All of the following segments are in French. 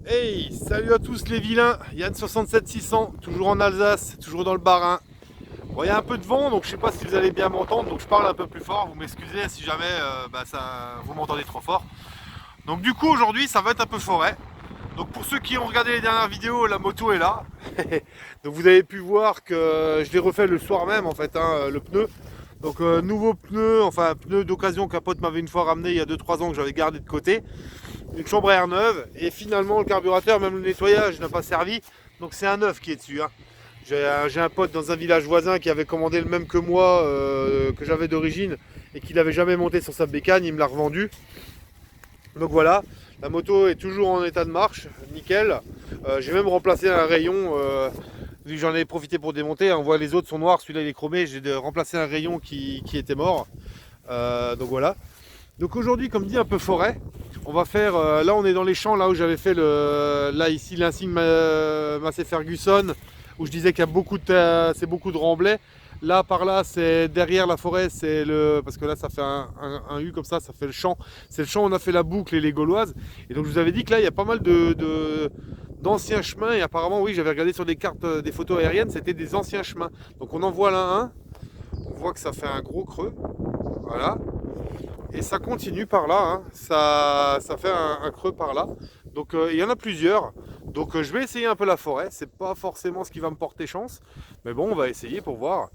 Hey, salut à tous les vilains, Yann 67600, toujours en Alsace, toujours dans le Bas-Rhin. Bon, il y a un peu de vent, donc je sais pas si vous allez bien m'entendre, donc je parle un peu plus fort, vous m'excusez si jamais vous m'entendez trop fort. Donc du coup aujourd'hui ça va être un peu forêt. Donc pour ceux qui ont regardé les dernières vidéos, la moto est là. Donc vous avez pu voir que je l'ai refait le soir même en fait, le pneu. Donc nouveau pneu, enfin pneu d'occasion qu'un pote m'avait une fois ramené il y a 2-3 ans que j'avais gardé de côté. Une chambre à air neuve et finalement le carburateur, même le nettoyage n'a pas servi. Donc c'est un neuf qui est dessus. J'ai un pote dans un village voisin qui avait commandé le même que moi, que j'avais d'origine, et qui l'avait jamais monté sur sa bécane, il me l'a revendu. Donc voilà, la moto est toujours en état de marche, nickel. J'ai même remplacé un rayon, vu que j'en ai profité pour démonter. On voit les autres sont noirs, celui-là il est chromé, j'ai remplacé un rayon qui était mort. Donc voilà. Donc aujourd'hui, comme dit, un peu forêt. On va faire, là on est dans les champs, là où j'avais fait là ici l'insigne Massey Ferguson, où je disais qu'il y a c'est beaucoup de remblais. Là par là, c'est derrière la forêt, c'est parce que là ça fait un U comme ça fait le champ. C'est le champ où on a fait la boucle et les Gauloises. Et donc je vous avais dit que là il y a pas mal d'anciens chemins. Et apparemment oui, j'avais regardé sur des cartes, des photos aériennes, c'était des anciens chemins. Donc on en voit là un. On voit que ça fait un gros creux. Voilà. Et ça continue par là, ça fait un creux par là. Donc il y en a plusieurs. Donc je vais essayer un peu la forêt. C'est pas forcément ce qui va me porter chance. Mais bon, on va essayer pour voir.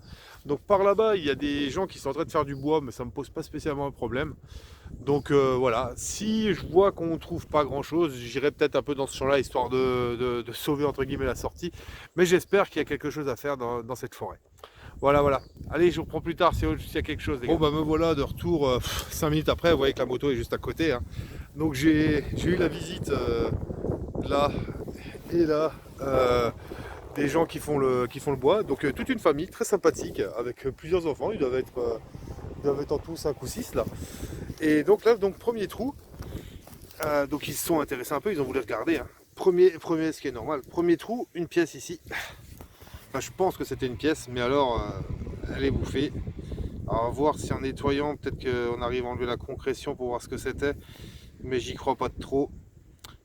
Donc par là-bas, il y a des gens qui sont en train de faire du bois, mais ça me pose pas spécialement un problème. Donc voilà, si je vois qu'on ne trouve pas grand-chose, j'irai peut-être un peu dans ce champ-là, histoire de sauver entre guillemets la sortie. Mais j'espère qu'il y a quelque chose à faire dans cette forêt. Voilà, voilà. Allez, je vous reprends plus tard s'il y a quelque chose. Bon, bah me voilà de retour 5 minutes après. Vous voyez que la moto est juste à côté. Donc j'ai eu la visite là et là des gens qui font le bois. Donc toute une famille très sympathique avec plusieurs enfants. Ils doivent être en tout 5 ou 6 là. Et donc là, donc premier trou. Donc ils se sont intéressés un peu, ils ont voulu regarder. Premier, ce qui est normal. Premier trou, une pièce ici. Enfin, je pense que c'était une pièce, mais alors elle est bouffée. Alors, on va voir si en nettoyant, peut-être qu'on arrive à enlever la concrétion pour voir ce que c'était. Mais j'y crois pas de trop.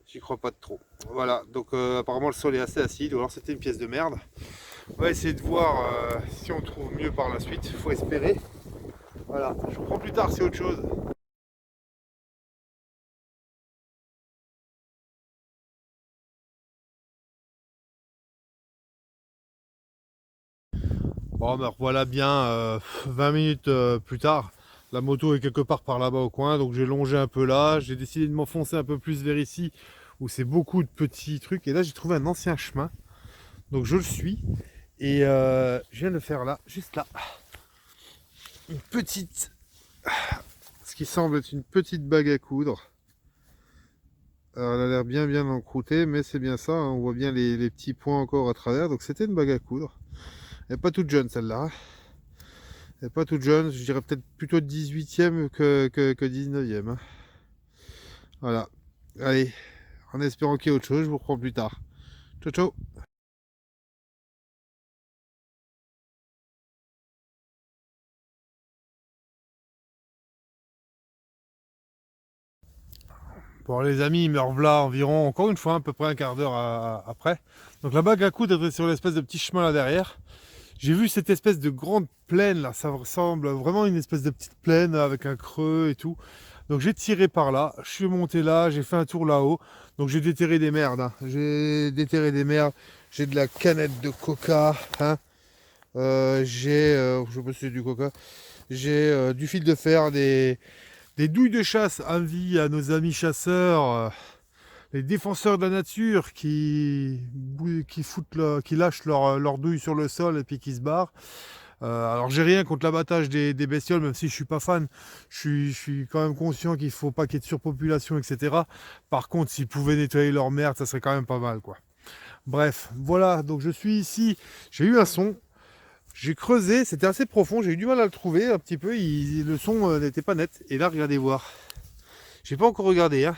J'y crois pas de trop. Voilà, donc apparemment le sol est assez acide, ou alors c'était une pièce de merde. On va essayer de voir si on trouve mieux par la suite. Faut espérer. Voilà, je vous reprends plus tard, c'est autre chose. Bon, ben voilà bien 20 minutes plus tard. La moto est quelque part par là-bas au coin, donc j'ai longé un peu là. J'ai décidé de m'enfoncer un peu plus vers ici, où c'est beaucoup de petits trucs. Et là, j'ai trouvé un ancien chemin, donc je le suis. Et je viens de faire là, juste là, une petite, ce qui semble être une petite bague à coudre. Alors, elle a l'air bien encroûtée, mais c'est bien ça, on voit bien les petits points encore à travers. Donc c'était une bague à coudre. Elle n'est pas toute jeune celle-là. Elle n'est pas toute jeune, je dirais peut-être plutôt 18e que 19e. Voilà. Allez, en espérant qu'il y ait autre chose, je vous reprends plus tard. Ciao, ciao. Bon les amis, il me revla environ, encore une fois, à peu près un quart d'heure après. Donc la bague à coudre était sur l'espèce de petit chemin là derrière. J'ai vu cette espèce de grande plaine là, ça ressemble vraiment à une espèce de petite plaine avec un creux et tout. Donc j'ai tiré par là, je suis monté là, j'ai fait un tour là-haut. Donc j'ai déterré des merdes. J'ai déterré des merdes. J'ai de la canette de coca. Je sais pas si c'est du coca. J'ai du fil de fer, des douilles de chasse à vie à nos amis chasseurs, les défenseurs de la nature qui lâchent leurs douilles sur le sol et puis qui se barrent. Alors j'ai rien contre l'abattage des bestioles, même si je suis pas fan. Je suis quand même conscient qu'il faut pas qu'il y ait de surpopulation, etc. Par contre, s'ils pouvaient nettoyer leur merde, ça serait quand même pas mal, quoi. Bref, voilà, donc je suis ici. J'ai eu un son. J'ai creusé, c'était assez profond, j'ai eu du mal à le trouver un petit peu, le son n'était pas net. Et là, regardez voir. J'ai pas encore regardé, hein.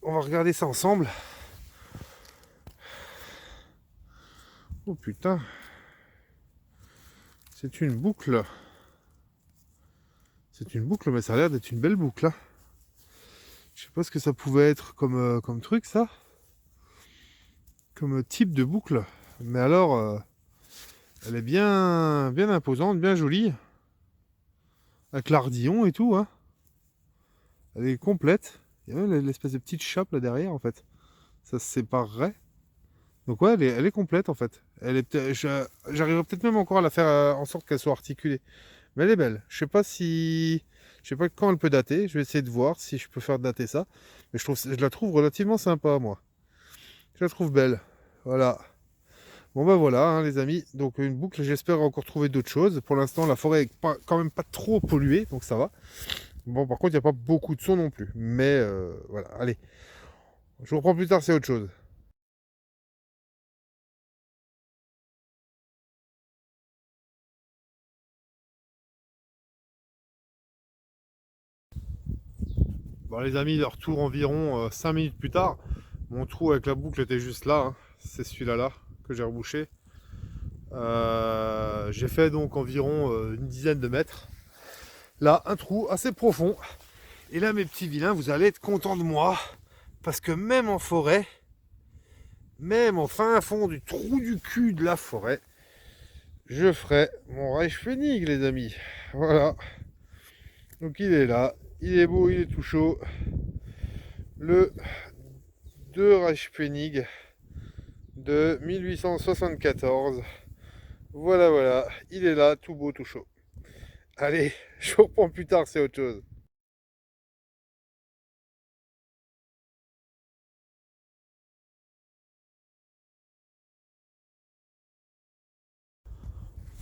On va regarder ça ensemble. Oh putain, c'est une boucle. C'est une boucle, mais ça a l'air d'être une belle boucle, hein. Je sais pas ce que ça pouvait être comme truc, ça. Comme type de boucle. Mais alors, elle est bien imposante, bien jolie. Avec l'ardillon et tout, hein. Elle est complète. Il y a même l'espèce de petite chape là derrière, en fait. Ça se séparerait. Donc ouais, elle est complète, en fait. J'arriverai peut-être même encore à la faire en sorte qu'elle soit articulée. Mais elle est belle. Je sais pas quand elle peut dater. Je vais essayer de voir si je peux faire dater ça. Mais je la trouve relativement sympa, moi. Je la trouve belle. Voilà. Bon bah voilà, hein, les amis. Donc une boucle, j'espère encore trouver d'autres choses. Pour l'instant, la forêt est quand même pas trop polluée, donc ça va. Bon, par contre, il n'y a pas beaucoup de son non plus. Mais voilà, allez. Je vous reprends plus tard, c'est autre chose. Bon les amis, de retour environ 5 minutes plus tard. Mon trou avec la boucle était juste là, hein. C'est celui-là là que j'ai rebouché. J'ai fait donc environ une dizaine de mètres. Là, un trou assez profond. Et là, mes petits vilains, vous allez être contents de moi. Parce que même en forêt, même au fin fond du trou du cul de la forêt, je ferai mon Reichspfennig, les amis. Voilà. Donc il est là. Il est beau, il est tout chaud. Le 2 Reichspfennig de 1874. Voilà, voilà. Il est là, tout beau, tout chaud. Allez, je vous reprends plus tard, c'est autre chose.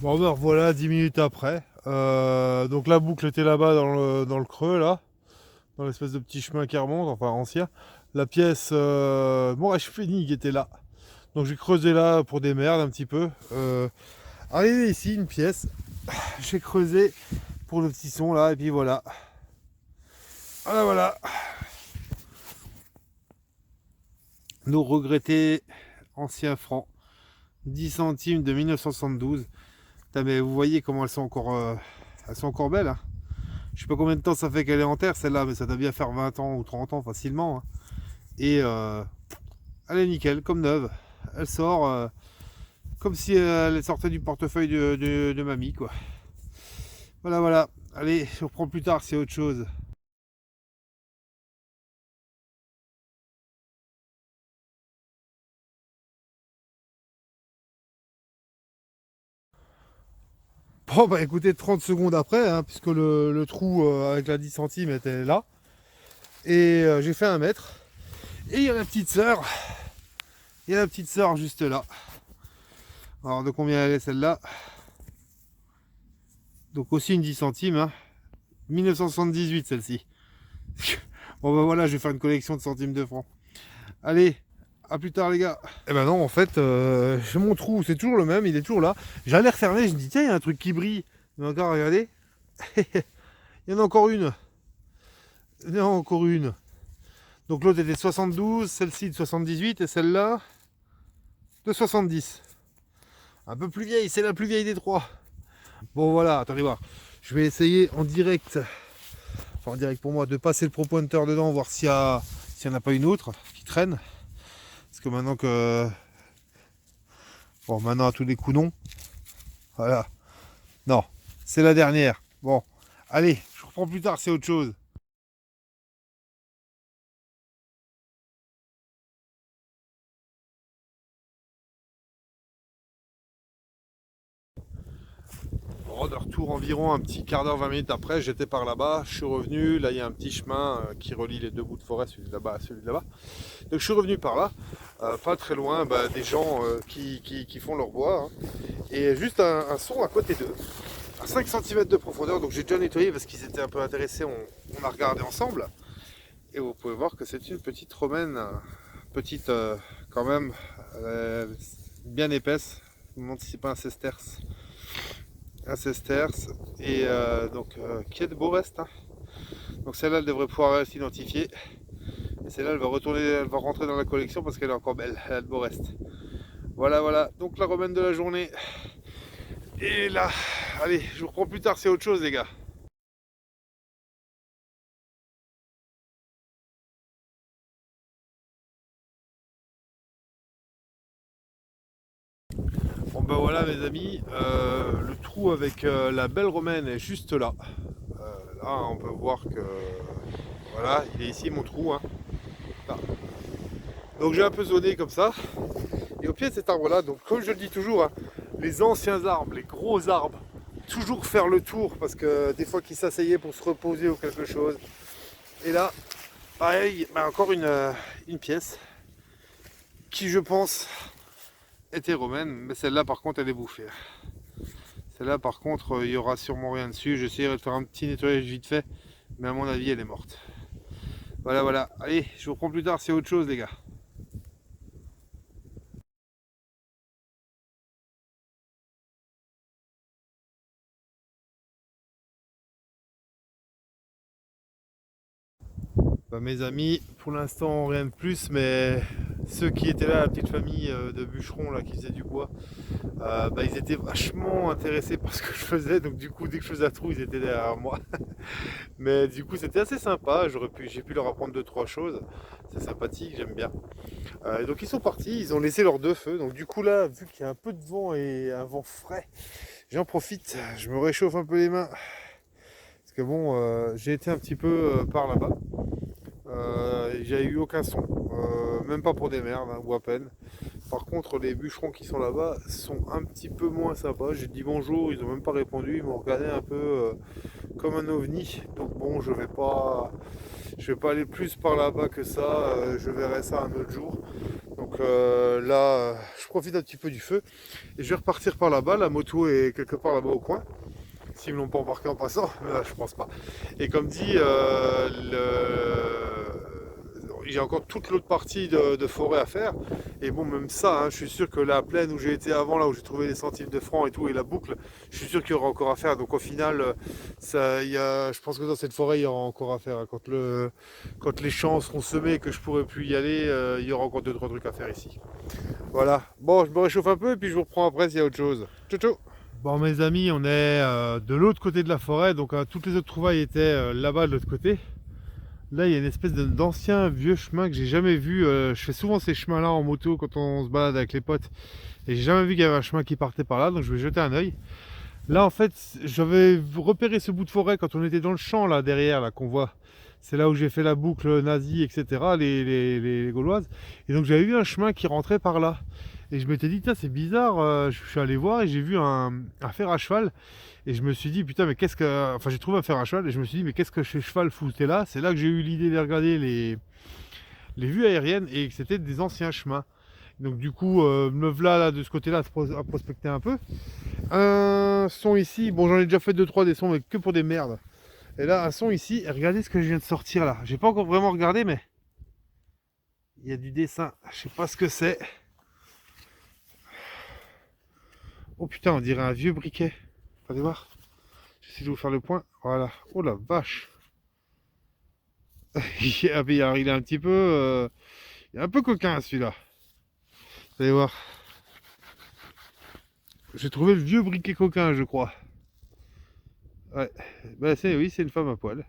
Bon, ben voilà, 10 minutes après. Donc la boucle était là-bas dans le creux, là. Dans l'espèce de petit chemin qui remonte, enfin ancien. La pièce Reichspfennig était là. Donc j'ai creusé là pour des merdes un petit peu. Arrivé ici, une pièce. J'ai creusé pour le petit son là, et puis voilà. Voilà, voilà. Nos regrettés anciens francs. 10 centimes de 1972. Putain, mais vous voyez comment elles sont encore belles. Hein. Je sais pas combien de temps ça fait qu'elle est en terre celle-là, mais ça doit bien faire 20 ans ou 30 ans facilement. Hein. Et elle est nickel, comme neuve. Elle sort comme si elle sortait du portefeuille de mamie, quoi. Voilà, voilà. Allez, je reprends plus tard, c'est autre chose. Bon, bah écoutez, 30 secondes après, hein, puisque le trou avec la 10 centimes était là. Et j'ai fait 1 mètre. Et il y a la petite sœur. Il y a la petite sœur juste là. Alors, de combien elle est celle-là? Donc, aussi une 10 centimes. Hein. 1978 celle-ci. Bon, bah voilà, je vais faire une collection de centimes de francs. Allez, à plus tard les gars. Eh ben non, en fait, j'ai mon trou, c'est toujours le même, il est toujours là. J'allais refermer, je me dis tiens, il y a un truc qui brille. Mais encore, regardez. Il y en a encore une. Il y en a encore une. Donc l'autre était de 72, celle-ci de 78 et celle-là de 70. Un peu plus vieille, c'est la plus vieille des trois. Bon voilà, attendez voir. Je vais essayer en direct, enfin en direct pour moi, de passer le pro-pointeur dedans, voir s'il n'y en a pas une autre qui traîne. Parce que maintenant que... Bon, maintenant à tous les coups non. Voilà. Non, c'est la dernière. Bon, allez, je reprends plus tard, c'est autre chose. Bon, de retour environ un petit quart d'heure, 20 minutes après, j'étais par là-bas, je suis revenu, là il y a un petit chemin qui relie les deux bouts de forêt, celui de là-bas à celui de là-bas. Donc je suis revenu par là, pas très loin, des gens qui font leur bois, hein. Et juste un son à côté d'eux, à 5 cm de profondeur, donc j'ai déjà nettoyé parce qu'ils étaient un peu intéressés, on a regardé ensemble. Et vous pouvez voir que c'est une petite romaine, petite quand même, bien épaisse, je me demande si c'est pas un sesterce, et qui est de beau reste. Hein. Donc celle-là, elle devrait pouvoir s'identifier. Et celle-là, elle va rentrer dans la collection parce qu'elle est encore belle, elle a de beau reste. Voilà, voilà, donc la romaine de la journée. Et là, allez, je vous reprends plus tard, c'est autre chose les gars. Bah voilà mes amis, le trou avec la belle romaine est juste là. Là on peut voir que voilà, il est ici mon trou, hein. Là. Donc j'ai un peu zoné comme ça. Et au pied de cet arbre là, donc comme je le dis toujours, hein, les anciens arbres, les gros arbres, toujours faire le tour parce que des fois qu'ils s'asseyaient pour se reposer ou quelque chose. Et là, pareil, bah encore une pièce qui je pense était romaine, mais celle-là par contre elle est bouffée. Celle-là par contre il y aura sûrement rien dessus. J'essaierai de faire un petit nettoyage vite fait, mais à mon avis elle est morte. Voilà voilà, allez je vous reprends plus tard, c'est autre chose les gars. Bah, mes amis, pour l'instant rien de plus, mais ceux qui étaient là, la petite famille de bûcherons là, qui faisaient du bois, bah, ils étaient vachement intéressés par ce que je faisais, donc du coup dès que je faisais un trou ils étaient derrière moi. Mais du coup c'était assez sympa, j'ai pu leur apprendre deux trois choses, c'est sympathique, j'aime bien. Donc ils sont partis, ils ont laissé leurs deux feux, donc du coup là, vu qu'il y a un peu de vent et un vent frais, j'en profite, je me réchauffe un peu les mains, parce que bon, j'ai été un petit peu par là-bas. J'ai eu aucun son, même pas pour des merdes, hein, ou à peine. Par contre, les bûcherons qui sont là-bas sont un petit peu moins sympas. J'ai dit bonjour, ils ont même pas répondu, ils m'ont regardé un peu comme un ovni. Donc bon, je vais pas aller plus par là-bas que ça. Je verrai ça un autre jour. Donc là, je profite un petit peu du feu et je vais repartir par là-bas. La moto est quelque part là-bas au coin. S'ils ne l'ont pas embarqué en passant, mais là, je pense pas. Et comme dit, j'ai encore toute l'autre partie de forêt à faire. Et bon, même ça, hein, je suis sûr que la plaine où j'ai été avant, là où j'ai trouvé les centimes de francs et tout, et la boucle, je suis sûr qu'il y aura encore à faire. Donc au final, je pense que dans cette forêt, il y aura encore à faire. Quand les champs seront semés et que je pourrai plus y aller, il y aura encore 2-3 trucs à faire ici. Voilà. Bon, je me réchauffe un peu et puis je vous reprends après s'il y a autre chose. Ciao, ciao. Bon mes amis, on est de l'autre côté de la forêt, donc toutes les autres trouvailles étaient là-bas de l'autre côté. Là il y a une espèce d'ancien vieux chemin que j'ai jamais vu. Je fais souvent ces chemins là en moto quand on se balade avec les potes. Et j'ai jamais vu qu'il y avait un chemin qui partait par là, donc je vais jeter un oeil. Là en fait, j'avais repéré ce bout de forêt quand on était dans le champ là derrière, là qu'on voit. C'est là où j'ai fait la boucle nazie, etc. Les Gauloises. Et donc j'avais vu un chemin qui rentrait par là. Et je m'étais dit, tiens, c'est bizarre, je suis allé voir et j'ai vu un fer à cheval. Et je me suis dit, putain, mais qu'est-ce que. Enfin, j'ai trouvé un fer à cheval et je me suis dit, mais qu'est-ce que ce cheval foutait là? C'est là que j'ai eu l'idée de regarder les vues aériennes et que c'était des anciens chemins. Donc, du coup, me voilà là, de ce côté-là à prospecter un peu. Un son ici, bon, j'en ai déjà fait 2-3 des sons, mais que pour des merdes. Et là, un son ici, et regardez ce que je viens de sortir là. J'ai pas encore vraiment regardé, mais il y a du dessin. Je sais pas ce que c'est. Oh putain, on dirait un vieux briquet. Allez voir. J'essaie de vous faire le point. Voilà. Oh la vache. Il est un petit peu... il est un peu coquin celui-là. Allez voir. J'ai trouvé le vieux briquet coquin, je crois. Ouais. Bah oui, c'est une femme à poil.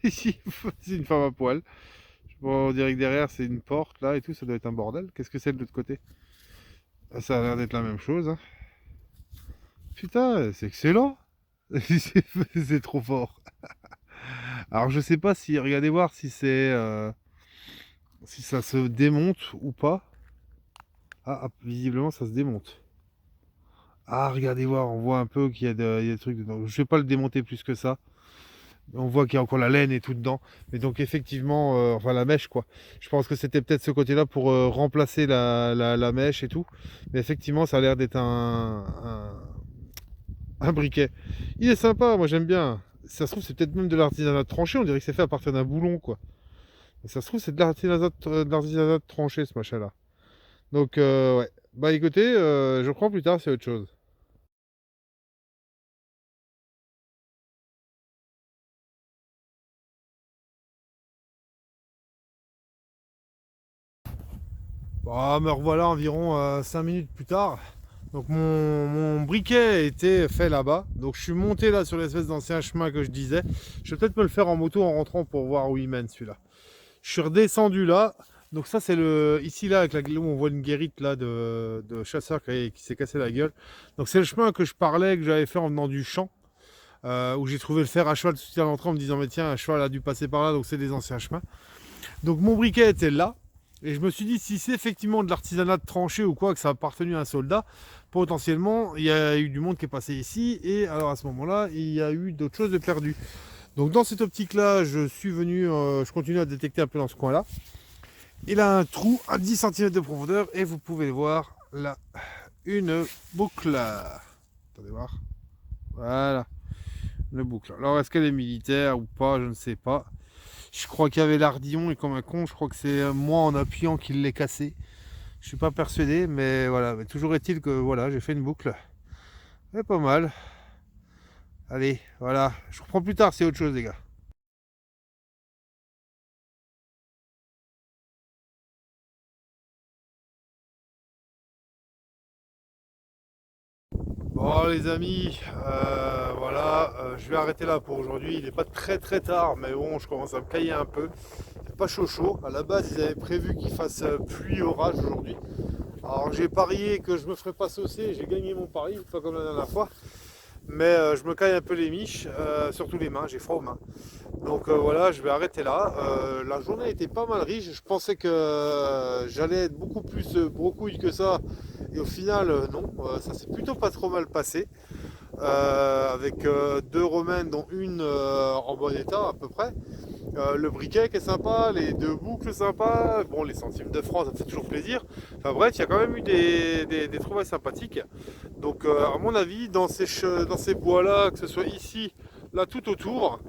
Ici, c'est une femme à poil. Bon, on dirait que derrière, c'est une porte, là, et tout. Ça doit être un bordel. Qu'est-ce que c'est de l'autre côté? Ah, ça a l'air d'être la même chose. Hein. Putain, c'est excellent. C'est trop fort. Alors je sais pas si, regardez voir si c'est si ça se démonte ou pas. Visiblement ça se démonte. Ah regardez voir, on voit un peu qu'il y a, il y a des trucs dedans. Je vais pas le démonter plus que ça. On voit qu'il y a encore la laine et tout dedans. Mais donc effectivement, enfin la mèche quoi. Je pense que c'était peut-être ce côté-là pour remplacer la mèche et tout. Mais effectivement ça a l'air d'être un briquet. Il est sympa, moi j'aime bien. Si ça se trouve c'est peut-être même de l'artisanat tranché, on dirait que c'est fait à partir d'un boulon quoi. Et ça se trouve, c'est de l'artisanat tranché, ce machin-là. Donc, ouais. Bah écoutez, je reprends plus tard, c'est autre chose. Bah, me revoilà environ 5 minutes plus tard. Donc, mon briquet était fait là-bas. Donc, je suis monté là sur l'espèce d'ancien chemin que je disais. Je vais peut-être me le faire en moto en rentrant pour voir où il mène celui-là. Je suis redescendu là. Donc ça c'est le ici là avec la où on voit une guérite là de chasseur qui s'est cassé la gueule. Donc c'est le chemin que je parlais, que j'avais fait en venant du champ, où j'ai trouvé le fer à cheval tout de suite à l'entrée en me disant mais tiens un cheval a dû passer par là, donc c'est des anciens chemins. Donc mon briquet était là. Et je me suis dit, si c'est effectivement de l'artisanat de tranchée ou quoi, que ça a appartenu à un soldat, potentiellement, il y a eu du monde qui est passé ici. Et alors à ce moment-là, il y a eu d'autres choses de perdues. Donc dans cette optique-là, je suis venu, je continue à détecter un peu dans ce coin-là. Il a un trou à 10 cm de profondeur et vous pouvez voir là, une boucle. Attendez voir. Voilà, une boucle. Alors est-ce qu'elle est militaire ou pas, je ne sais pas. Je crois qu'il y avait l'ardillon et comme un con, je crois que c'est moi en appuyant qu'il l'ait cassé. Je suis pas persuadé, mais voilà. Mais toujours est-il que voilà, j'ai fait une boucle. C'est pas mal. Allez, voilà. Je reprends plus tard, c'est autre chose, les gars. Bon, les amis, voilà. Je vais arrêter là pour aujourd'hui. Il n'est pas très très tard, mais bon, je commence à me cailler un peu. C'est pas chaud chaud. À la base, ils avaient prévu qu'il fasse pluie orage aujourd'hui. Alors j'ai parié que je me ferais pas saucer. J'ai gagné mon pari, pas comme la dernière fois. Mais je me caille un peu les miches, surtout les mains, j'ai froid aux mains. Donc voilà, je vais arrêter là. La journée était pas mal riche, je pensais que j'allais être beaucoup plus brocouille que ça. Et au final, non, ça s'est plutôt pas trop mal passé. Avec deux romaines, dont une en bon état à peu près. Le briquet qui est sympa, les deux boucles sympas, bon les centimes de francs ça fait toujours plaisir. Enfin bref, il y a quand même eu des trouvailles sympathiques. Donc à mon avis, dans ces bois-là, que ce soit ici, là tout autour,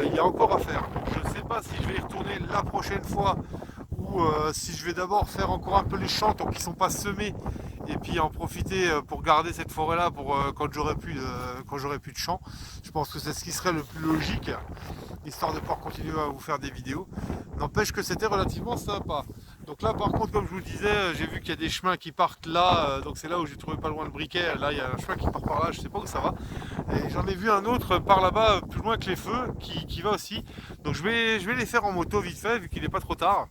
il y a encore à faire. Je ne sais pas si je vais y retourner la prochaine fois ou si je vais d'abord faire encore un peu les champs tant qu'ils ne sont pas semés et puis en profiter pour garder cette forêt-là pour quand j'aurai plus de champs. Je pense que c'est ce qui serait le plus logique, histoire de pouvoir continuer à vous faire des vidéos. N'empêche que c'était relativement sympa. Donc là par contre, comme je vous disais, j'ai vu qu'il y a des chemins qui partent là, donc c'est là où j'ai trouvé pas loin le briquet. Là il y a un chemin qui part par là, je sais pas où ça va. Et j'en ai vu un autre par là-bas, plus loin que les feux, qui va aussi. Donc je vais les faire en moto vite fait, vu qu'il n'est pas trop tard.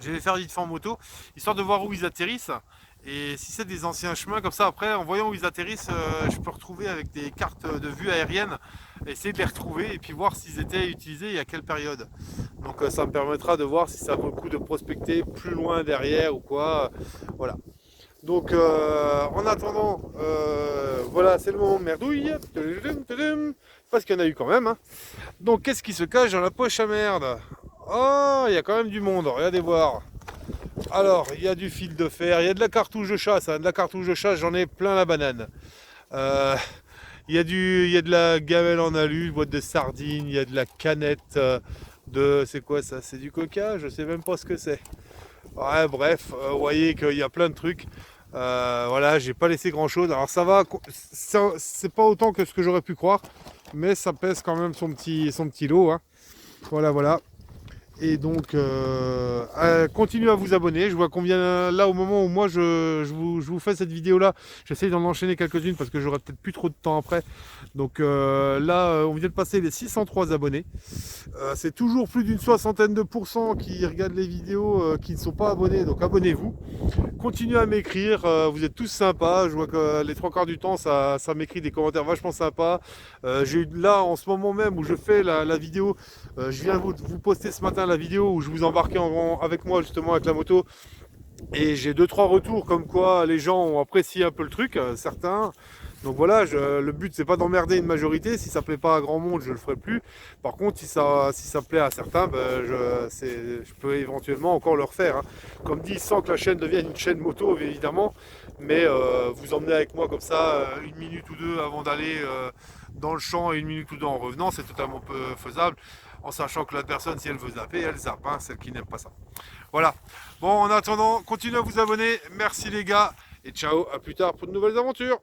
Je vais les faire vite fait en moto, histoire de voir où ils atterrissent. Et si c'est des anciens chemins comme ça, après en voyant où ils atterrissent, je peux retrouver avec des cartes de vue aérienne, essayer de les retrouver et puis voir s'ils étaient utilisés et à quelle période. Donc ça me permettra de voir si ça vaut le coup de prospecter plus loin derrière ou quoi. Voilà. Donc en attendant, voilà, c'est le moment de merdouille. Parce qu'il y en a eu quand même. Hein. Donc qu'est-ce qui se cache dans la poche à merde? Oh, il y a quand même du monde, regardez voir. Alors, il y a du fil de fer, il y a de la cartouche de chasse. Hein. De la cartouche de chasse, j'en ai plein la banane. Euh, il y a de la gamelle en alu, boîte de sardines, il y a de la canette de... C'est quoi ça? C'est du coca? Je sais même pas ce que c'est. Ouais, bref, vous voyez qu'il y a plein de trucs. Voilà, j'ai pas laissé grand chose. Alors ça va, c'est pas autant que ce que j'aurais pu croire, mais ça pèse quand même son petit lot. Hein. Voilà, voilà. Et donc, continuez à vous abonner. Je vois combien là, au moment où moi je vous fais cette vidéo-là, j'essaye d'en enchaîner quelques-unes parce que j'aurai peut-être plus trop de temps après. Donc là, on vient de passer les 603 abonnés. C'est toujours plus d'une soixantaine de pourcents qui regardent les vidéos qui ne sont pas abonnés. Donc abonnez-vous. Continuez à m'écrire, vous êtes tous sympas. Je vois que les trois quarts du temps, ça m'écrit des commentaires vachement sympas. J'ai eu là, en ce moment même où je fais la vidéo, je viens vous poster ce matin la vidéo où je vous embarquais avec moi justement avec la moto. Et j'ai 2-3 retours comme quoi les gens ont apprécié un peu le truc, certains. Donc voilà, le but c'est pas d'emmerder une majorité, si ça plaît pas à grand monde je le ferai plus. Par contre si ça plaît à certains, ben, je peux éventuellement encore le refaire. Hein. Comme dit, sans que la chaîne devienne une chaîne moto évidemment, mais vous emmenez avec moi comme ça une minute ou deux avant d'aller dans le champ et une minute ou deux en revenant, c'est totalement faisable. En sachant que la personne, si elle veut zapper, elle zappe, hein, celle qui n'aime pas ça. Voilà. Bon, en attendant, continuez à vous abonner. Merci les gars. Et ciao, à plus tard pour de nouvelles aventures.